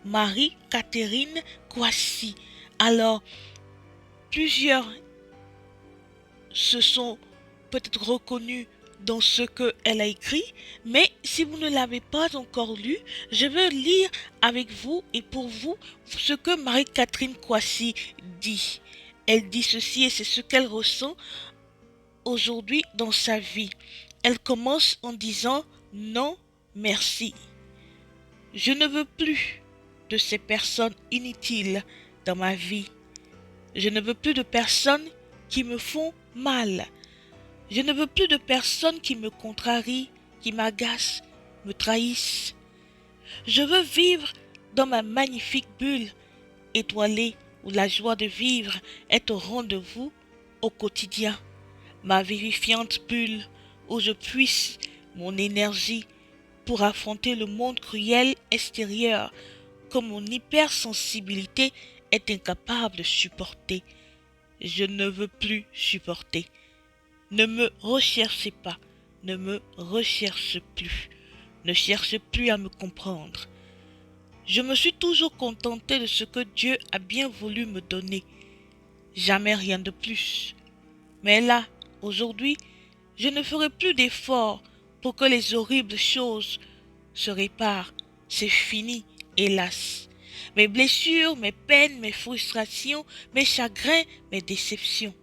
Marie-Catherine Kouassi. Alors, plusieurs se sont peut-être reconnus dans ce qu'elle a écrit, mais si vous ne l'avez pas encore lu, je vais lire avec vous et pour vous ce que Marie-Catherine Kouassi dit. Elle dit ceci et c'est ce qu'elle ressent aujourd'hui dans sa vie. Elle commence en disant non, merci. Je ne veux plus de ces personnes inutiles dans ma vie. Je ne veux plus de personnes qui me font mal. Je ne veux plus de personnes qui me contrarient, qui m'agacent, me trahissent. Je veux vivre dans ma magnifique bulle étoilée où la joie de vivre est au rendez-vous au quotidien. Ma vivifiante bulle où je puise mon énergie pour affronter le monde cruel extérieur que mon hypersensibilité est incapable de supporter. Je ne veux plus supporter. Ne me recherchez pas, ne me recherche plus, ne cherche plus à me comprendre. Je me suis toujours contentée de ce que Dieu a bien voulu me donner, jamais rien de plus. Mais là, aujourd'hui, je ne ferai plus d'efforts pour que les horribles choses se réparent. C'est fini, hélas. Mes blessures, mes peines, mes frustrations, mes chagrins, mes déceptions.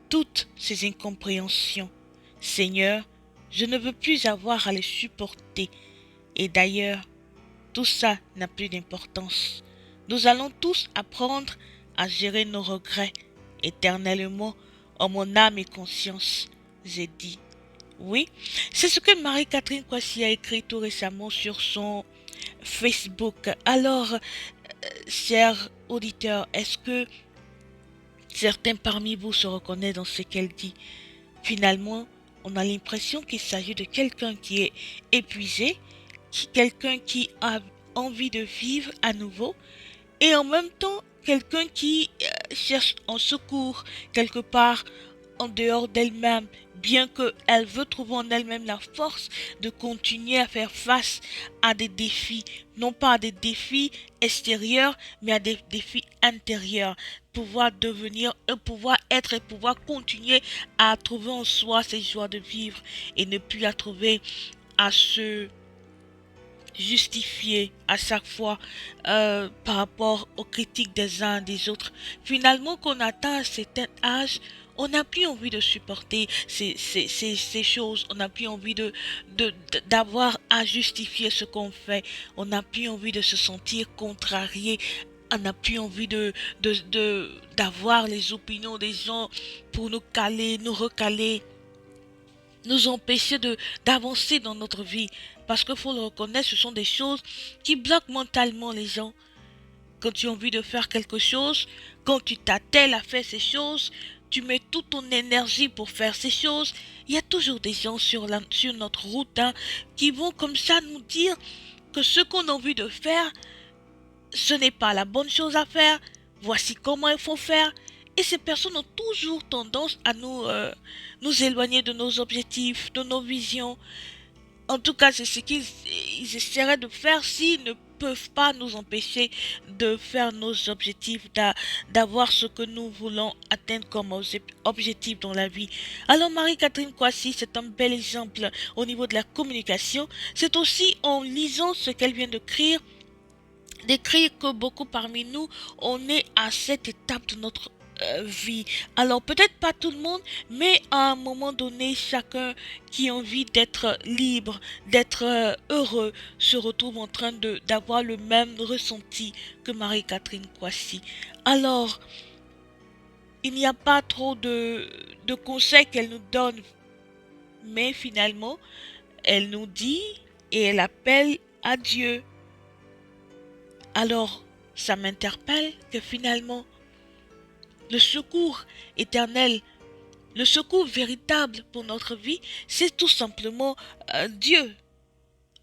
Toutes ces incompréhensions. Seigneur, je ne veux plus avoir à les supporter. Et d'ailleurs, tout ça n'a plus d'importance. Nous allons tous apprendre à gérer nos regrets éternellement en mon âme et conscience. J'ai dit. Oui, c'est ce que Marie-Catherine Kouassi a écrit tout récemment sur son Facebook. Alors, chers auditeurs, est-ce que certains parmi vous se reconnaissent dans ce qu'elle dit? Finalement, on a l'impression qu'il s'agit de quelqu'un qui est épuisé, quelqu'un qui a envie de vivre à nouveau, et en même temps, quelqu'un qui cherche un secours quelque part en dehors d'elle-même, bien qu'elle veut trouver en elle-même la force de continuer à faire face à des défis, non pas à des défis extérieurs, mais à des défis intérieurs, pouvoir devenir, pouvoir être et pouvoir continuer à trouver en soi ces joies de vivre et ne plus la trouver à se justifier à chaque fois par rapport aux critiques des uns des autres. Finalement, qu'on atteint un certain âge, on n'a plus envie de supporter ces choses, on n'a plus envie d'avoir à justifier ce qu'on fait, on n'a plus envie de se sentir contrarié, on n'a plus envie d'avoir les opinions des gens pour nous caler, nous recaler, nous empêcher d'avancer dans notre vie. Parce qu'il faut le reconnaître, ce sont des choses qui bloquent mentalement les gens. Quand tu as envie de faire quelque chose, quand tu t'attelles à faire ces choses, tu mets toute ton énergie pour faire ces choses. Il y a toujours des gens sur notre route qui vont comme ça nous dire que ce qu'on a envie de faire, ce n'est pas la bonne chose à faire. Voici comment il faut faire. Et ces personnes ont toujours tendance à nous éloigner de nos objectifs, de nos visions. En tout cas, c'est ce qu'ils essaieraient de faire s'ils ne peuvent pas nous empêcher de faire nos objectifs, d'avoir ce que nous voulons atteindre comme objectif dans la vie. Alors Marie-Catherine Kouassi, c'est un bel exemple au niveau de la communication. C'est aussi en lisant ce qu'elle vient d'écrire que beaucoup parmi nous, on est à cette étape de notre vie. Alors peut-être pas tout le monde, mais à un moment donné, chacun qui a envie d'être libre, d'être heureux, se retrouve en train d'avoir le même ressenti que Marie-Catherine Kouassi. Alors, il n'y a pas trop de conseils qu'elle nous donne, mais finalement, elle nous dit et elle appelle à Dieu. Alors, ça m'interpelle que finalement, le secours éternel, le secours véritable pour notre vie, c'est tout simplement Dieu.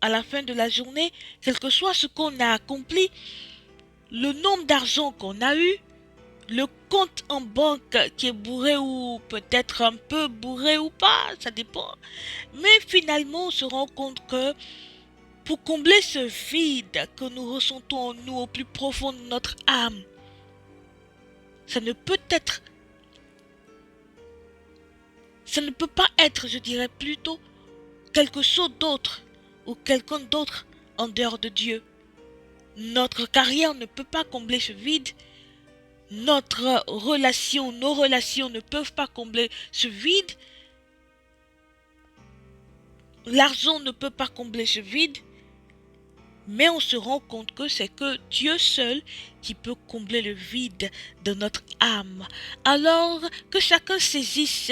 À la fin de la journée, quel que soit ce qu'on a accompli, le nombre d'argent qu'on a eu, le compte en banque qui est bourré ou peut-être un peu bourré ou pas, ça dépend. Mais finalement, on se rend compte que pour combler ce vide que nous ressentons en nous au plus profond de notre âme. Ça ne peut pas être, je dirais plutôt, quelque chose d'autre ou quelqu'un d'autre en dehors de Dieu. Notre carrière ne peut pas combler ce vide. Nos relations ne peuvent pas combler ce vide. L'argent ne peut pas combler ce vide. Mais on se rend compte que c'est que Dieu seul qui peut combler le vide de notre âme. Alors que chacun saisisse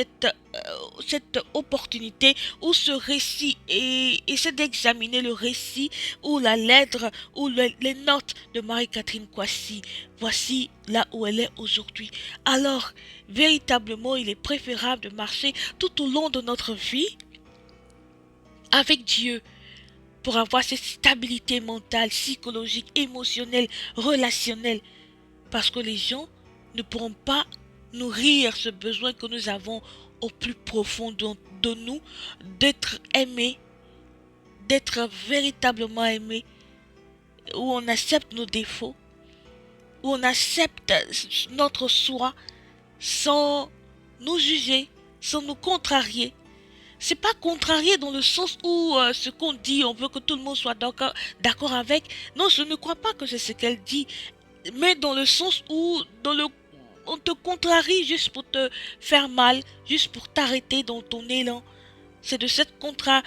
cette opportunité ou ce récit et essaie d'examiner le récit ou la lettre ou les notes de Marie-Catherine Kwasi. Voici là où elle est aujourd'hui. Alors, véritablement, il est préférable de marcher tout au long de notre vie avec Dieu, pour avoir cette stabilité mentale, psychologique, émotionnelle, relationnelle. Parce que les gens ne pourront pas nourrir ce besoin que nous avons au plus profond de nous, d'être aimés, d'être véritablement aimés, où on accepte nos défauts, où on accepte notre soi sans nous juger, sans nous contrarier. C'est pas contrarié dans le sens où ce qu'on dit, on veut que tout le monde soit d'accord avec. Non, je ne crois pas que c'est ce qu'elle dit. Mais dans le sens où on te contrarie juste pour te faire mal, juste pour t'arrêter dans ton élan. C'est de cette contrariation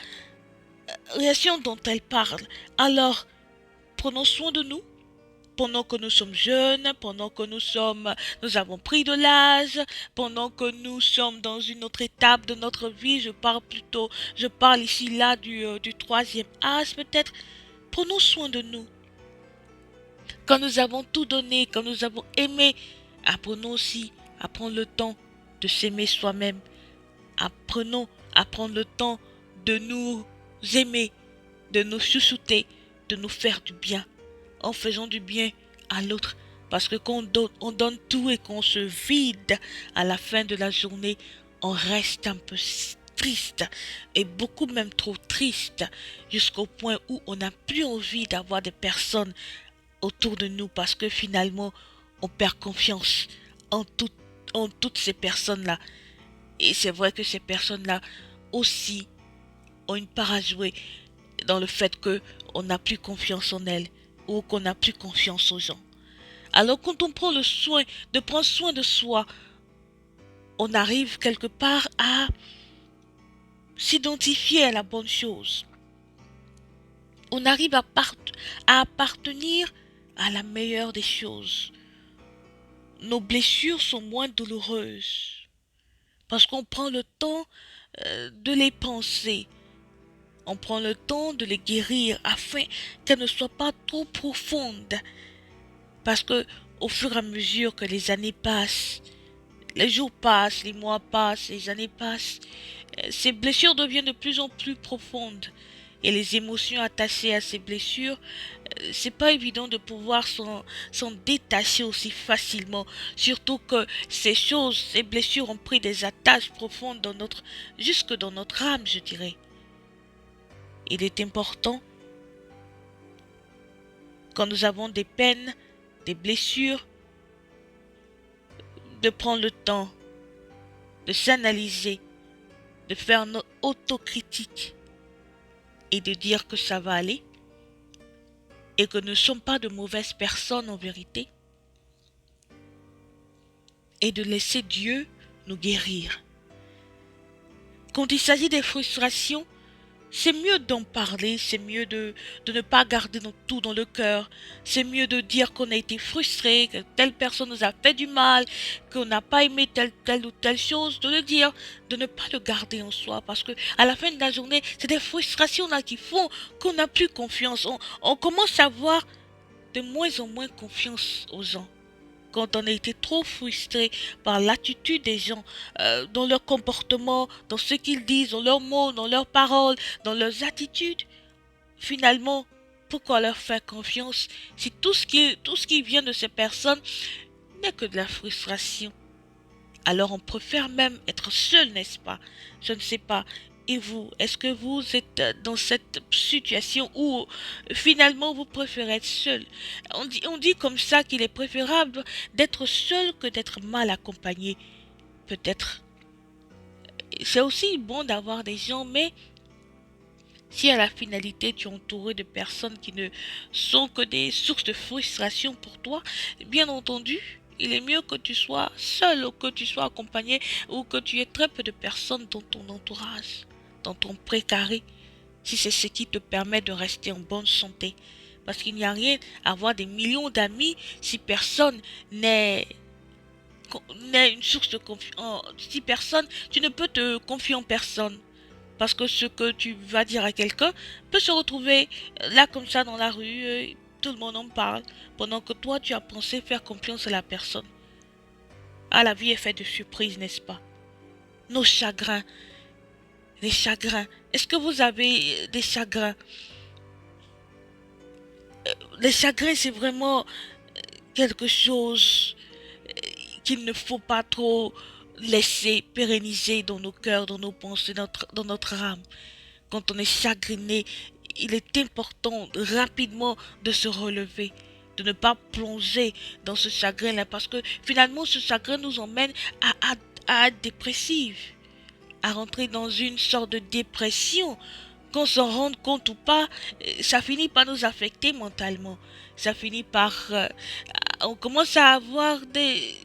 dont elle parle. Alors, prenons soin de nous. Pendant que nous sommes jeunes, pendant que nous avons pris de l'âge, pendant que nous sommes dans une autre étape de notre vie, je parle ici là du troisième âge peut-être, prenons soin de nous. Quand nous avons tout donné, quand nous avons aimé, apprenons aussi à prendre le temps de s'aimer soi-même. Apprenons à prendre le temps de nous aimer, de nous chouchouter, de nous faire du bien, en faisant du bien à l'autre. Parce que quand on donne tout et qu'on se vide à la fin de la journée, on reste un peu triste, et beaucoup même trop triste, jusqu'au point où on n'a plus envie d'avoir des personnes autour de nous, parce que finalement, on perd confiance en toutes ces personnes-là. Et c'est vrai que ces personnes-là aussi ont une part à jouer dans le fait qu'on n'a plus confiance en elles, ou qu'on n'a plus confiance aux gens. Alors quand on prend le soin de prendre soin de soi, on arrive quelque part à s'identifier à la bonne chose. On arrive à appartenir à la meilleure des choses. Nos blessures sont moins douloureuses parce qu'on prend le temps de les penser. On prend le temps de les guérir afin qu'elles ne soient pas trop profondes. Parce que au fur et à mesure que les années passent, les jours passent, les mois passent, les années passent, ces blessures deviennent de plus en plus profondes. Et les émotions attachées à ces blessures, c'est pas évident de pouvoir s'en détacher aussi facilement. Surtout que ces blessures ont pris des attaches profondes jusque dans notre âme, je dirais. Il est important, quand nous avons des peines, des blessures, de prendre le temps de s'analyser, de faire notre autocritique et de dire que ça va aller et que nous ne sommes pas de mauvaises personnes en vérité, et de laisser Dieu nous guérir. Quand il s'agit des frustrations, c'est mieux d'en parler, c'est mieux de ne pas garder tout dans le cœur. C'est mieux de dire qu'on a été frustré, que telle personne nous a fait du mal, qu'on n'a pas aimé telle ou telle chose, de le dire, de ne pas le garder en soi. Parce que à la fin de la journée, c'est des frustrations là qui font qu'on n'a plus confiance. On commence à avoir de moins en moins confiance aux gens. Quand on a été trop frustré par l'attitude des gens, dans leur comportement, dans ce qu'ils disent, dans leurs mots, dans leurs paroles, dans leurs attitudes, finalement, pourquoi leur faire confiance si tout ce qui vient de ces personnes n'est que de la frustration? Alors on préfère même être seul, n'est-ce pas? Je ne sais pas. Et vous, est-ce que vous êtes dans cette situation où finalement vous préférez être seul? On dit comme ça qu'il est préférable d'être seul que d'être mal accompagné. Peut-être. C'est aussi bon d'avoir des gens, mais si à la finalité tu es entouré de personnes qui ne sont que des sources de frustration pour toi, bien entendu, il est mieux que tu sois seul ou que tu sois accompagné ou que tu aies très peu de personnes dans ton entourage, dans ton précaré, si c'est ce qui te permet de rester en bonne santé. Parce qu'il n'y a rien à avoir des millions d'amis si personne n'est une source de confiance. Si personne, tu ne peux te confier en personne. Parce que ce que tu vas dire à quelqu'un peut se retrouver là comme ça dans la rue, tout le monde en parle, pendant que toi tu as pensé faire confiance à la personne. Ah, la vie est faite de surprises, n'est-ce pas? Nos chagrins, les chagrins. Est-ce que vous avez des chagrins? Les chagrins, c'est vraiment quelque chose qu'il ne faut pas trop laisser pérenniser dans nos cœurs, dans nos pensées, dans notre âme. Quand on est chagriné, il est important rapidement de se relever, de ne pas plonger dans ce chagrin-là, parce que finalement ce chagrin nous emmène à être dépressif, à rentrer dans une sorte de dépression. Qu'on s'en rende compte ou pas, ça finit par nous affecter mentalement. Ça finit par... on commence à avoir des,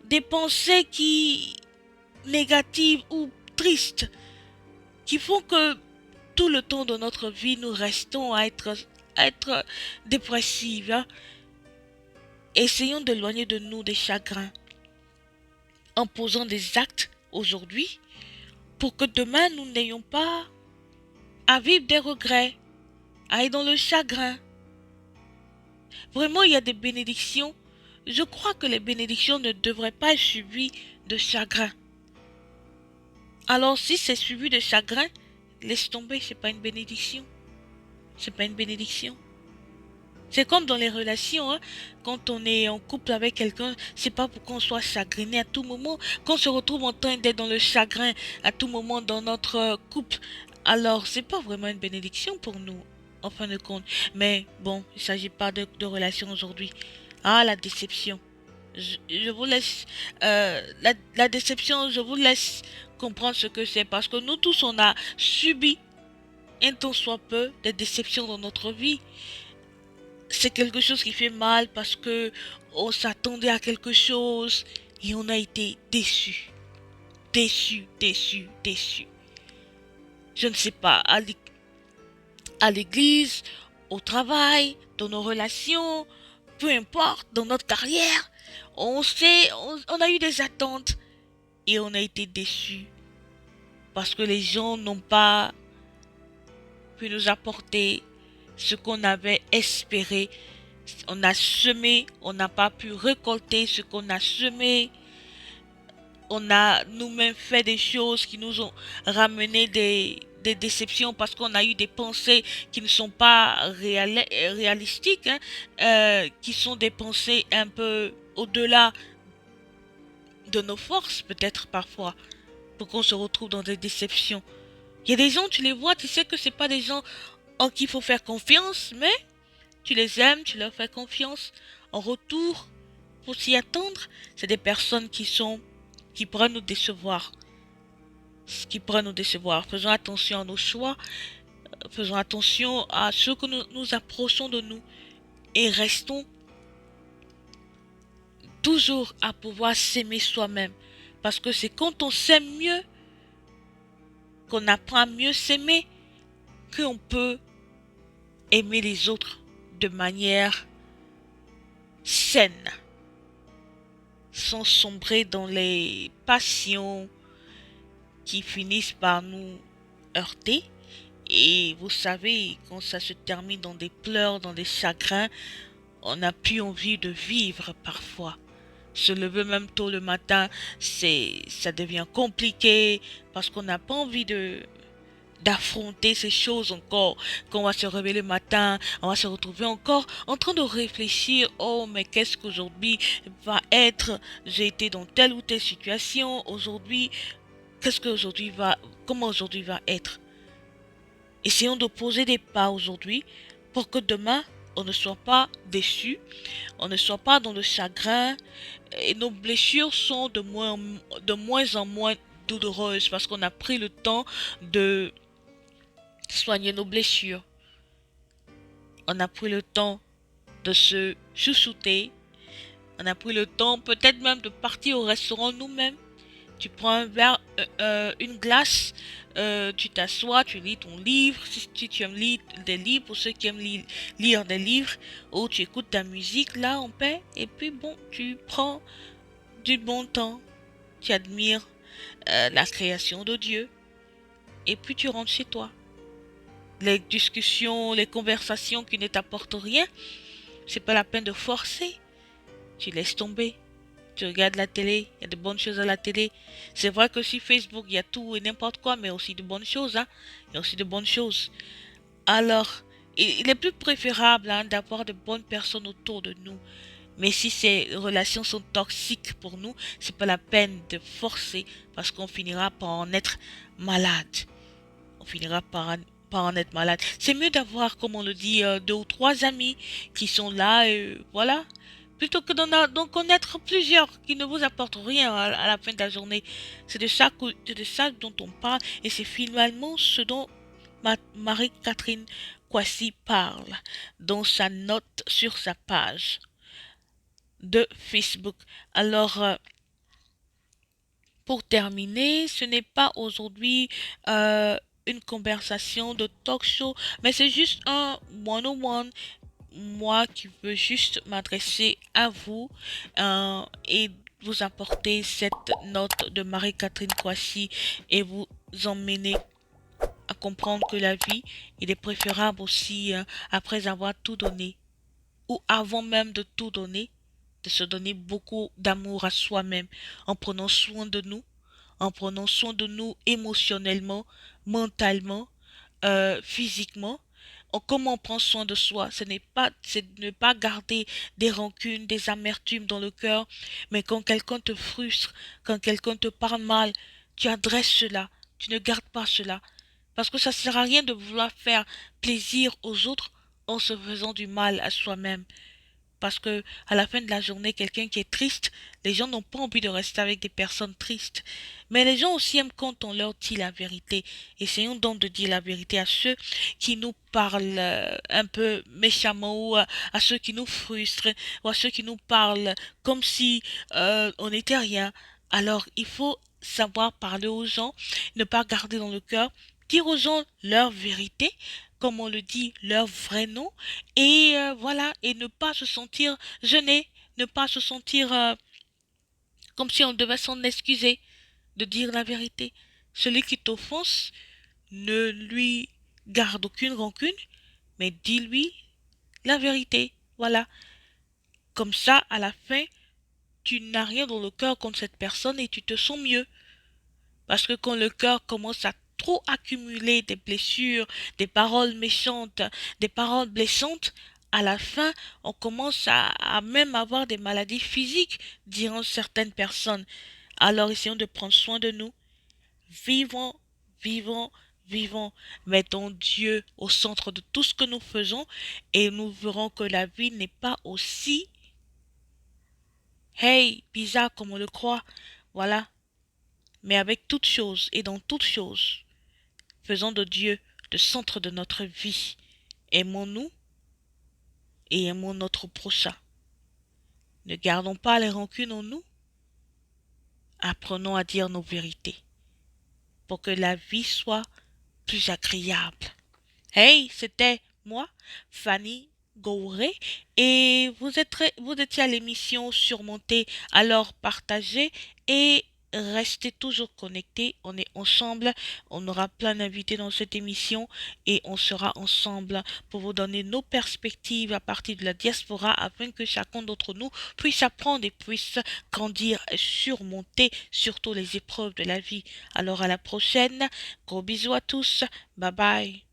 des pensées négatives ou tristes qui font que tout le temps de notre vie, nous restons à être dépressifs. Hein. Essayons d'éloigner de nous des chagrins en posant des actes aujourd'hui pour que demain nous n'ayons pas à vivre des regrets, à être dans le chagrin. Vraiment, il y a des bénédictions. Je crois que les bénédictions ne devraient pas être suivies de chagrin. Alors si c'est suivi de chagrin, laisse tomber, c'est pas une bénédiction. C'est pas une bénédiction. C'est comme dans les relations, hein. Quand on est en couple avec quelqu'un, c'est pas pour qu'on soit chagriné à tout moment, qu'on se retrouve en train d'être dans le chagrin à tout moment dans notre couple. Alors, c'est pas vraiment une bénédiction pour nous, en fin de compte. Mais bon, il s'agit pas de relation aujourd'hui. Ah, la déception. Je vous laisse, la déception, je vous laisse comprendre ce que c'est, parce que nous tous, on a subi, un tant soit peu, des déceptions dans notre vie. C'est quelque chose qui fait mal parce que on s'attendait à quelque chose et on a été déçu. Déçu, déçu, déçu. Je ne sais pas, à l'église, au travail, dans nos relations, peu importe, dans notre carrière, on a eu des attentes et on a été déçu parce que les gens n'ont pas pu nous apporter ce qu'on avait espéré. On a semé, on n'a pas pu récolter ce qu'on a semé. On a nous-mêmes fait des choses qui nous ont ramené des déceptions parce qu'on a eu des pensées qui ne sont pas réalistiques, hein, qui sont des pensées un peu au-delà de nos forces, peut-être parfois, pour qu'on se retrouve dans des déceptions. Il y a des gens, tu les vois, tu sais que c'est pas des gens en qui il faut faire confiance, mais tu les aimes, tu leur fais confiance. En retour, faut s'y attendre. C'est des personnes qui pourraient nous décevoir. Qui pourraient nous décevoir. Faisons attention à nos choix. Faisons attention à ce que nous approchons de nous. Et restons toujours à pouvoir s'aimer soi-même. Parce que c'est quand on s'aime mieux, qu'on apprend à mieux s'aimer, qu'on peut aimer les autres de manière saine, sans sombrer dans les passions qui finissent par nous heurter. Et vous savez, quand ça se termine dans des pleurs, dans des chagrins, on n'a plus envie de vivre parfois. Se lever même tôt le matin, ça devient compliqué parce qu'on n'a pas envie d'affronter ces choses encore. Quand on va se réveiller le matin, on va se retrouver encore en train de réfléchir, oh mais qu'est-ce qu'aujourd'hui va être, j'ai été dans telle ou telle situation, aujourd'hui qu'est-ce qu'aujourd'hui va, comment aujourd'hui va être. Essayons de poser des pas aujourd'hui pour que demain, on ne soit pas déçu, on ne soit pas dans le chagrin et nos blessures sont de moins en moins douloureuses parce qu'on a pris le temps de soigner nos blessures. On a pris le temps de se chouchouter. On a pris le temps peut-être même de partir au restaurant nous-mêmes. Tu prends un verre, une glace, tu t'assois, tu lis ton livre, si tu aimes lire des livres, pour ceux qui aiment lire des livres, ou tu écoutes ta musique là en paix, et puis bon, tu prends du bon temps, tu admires la création de Dieu, et puis tu rentres chez toi. Les discussions, les conversations qui ne t'apportent rien, c'est pas la peine de forcer, tu laisses tomber. Tu regardes la télé, il y a de bonnes choses à la télé. C'est vrai que sur Facebook, il y a tout et n'importe quoi, mais aussi de bonnes choses, hein. Il y a aussi de bonnes choses. Alors, il est plus préférable hein, d'avoir de bonnes personnes autour de nous. Mais si ces relations sont toxiques pour nous, c'est pas la peine de forcer parce qu'on finira par en être malade. On finira par en être malade. C'est mieux d'avoir, comme on le dit, deux ou trois amis qui sont là et voilà, plutôt que d'en connaître plusieurs qui ne vous apportent rien à la fin de la journée. C'est de ça dont on parle et c'est finalement ce dont Marie-Catherine Kwasi parle dans sa note sur sa page de Facebook. Alors, pour terminer, ce n'est pas aujourd'hui une conversation de talk show, mais c'est juste un one-on-one moi qui veux juste m'adresser à vous et vous apporter cette note de Marie-Catherine Kouassi et vous emmener à comprendre que la vie, il est préférable aussi, après avoir tout donné, ou avant même de tout donner, de se donner beaucoup d'amour à soi-même, en prenant soin de nous, en prenant soin de nous émotionnellement, mentalement, physiquement. Comment on prend soin de soi, c'est de ne pas garder des rancunes, des amertumes dans le cœur, mais quand quelqu'un te frustre, quand quelqu'un te parle mal, tu adresses cela, tu ne gardes pas cela, parce que ça sert à rien de vouloir faire plaisir aux autres en se faisant du mal à soi-même. Parce que à la fin de la journée, quelqu'un qui est triste, les gens n'ont pas envie de rester avec des personnes tristes. Mais les gens aussi aiment quand on leur dit la vérité. Essayons donc de dire la vérité à ceux qui nous parlent un peu méchamment ou à ceux qui nous frustrent ou à ceux qui nous parlent comme si on n'était rien. Alors il faut savoir parler aux gens, ne pas garder dans le cœur, dire aux gens leur vérité, comme on le dit, leur vrai nom, et voilà, et ne pas se sentir gêné, ne pas se sentir comme si on devait s'en excuser de dire la vérité. Celui qui t'offense, ne lui garde aucune rancune, mais dis-lui la vérité. Voilà. Comme ça, à la fin, tu n'as rien dans le cœur contre cette personne et tu te sens mieux. Parce que quand le cœur commence à trop accumuler des blessures, des paroles méchantes, des paroles blessantes, à la fin, on commence à même avoir des maladies physiques, diront certaines personnes. Alors essayons de prendre soin de nous. Vivons, vivons, vivons. Mettons Dieu au centre de tout ce que nous faisons et nous verrons que la vie n'est pas aussi, hey, bizarre comme on le croit. Voilà. Mais avec toutes choses et dans toutes choses, faisons de Dieu le centre de notre vie. Aimons-nous et aimons notre prochain. Ne gardons pas les rancunes en nous. Apprenons à dire nos vérités pour que la vie soit plus agréable. Hey, c'était moi, Fanny Gauré, et vous étiez à l'émission Surmonter, alors partagez et restez toujours connectés. On est ensemble, on aura plein d'invités dans cette émission et on sera ensemble pour vous donner nos perspectives à partir de la diaspora afin que chacun d'entre nous puisse apprendre et puisse grandir et surmonter surtout les épreuves de la vie. Alors à la prochaine, gros bisous à tous, bye bye.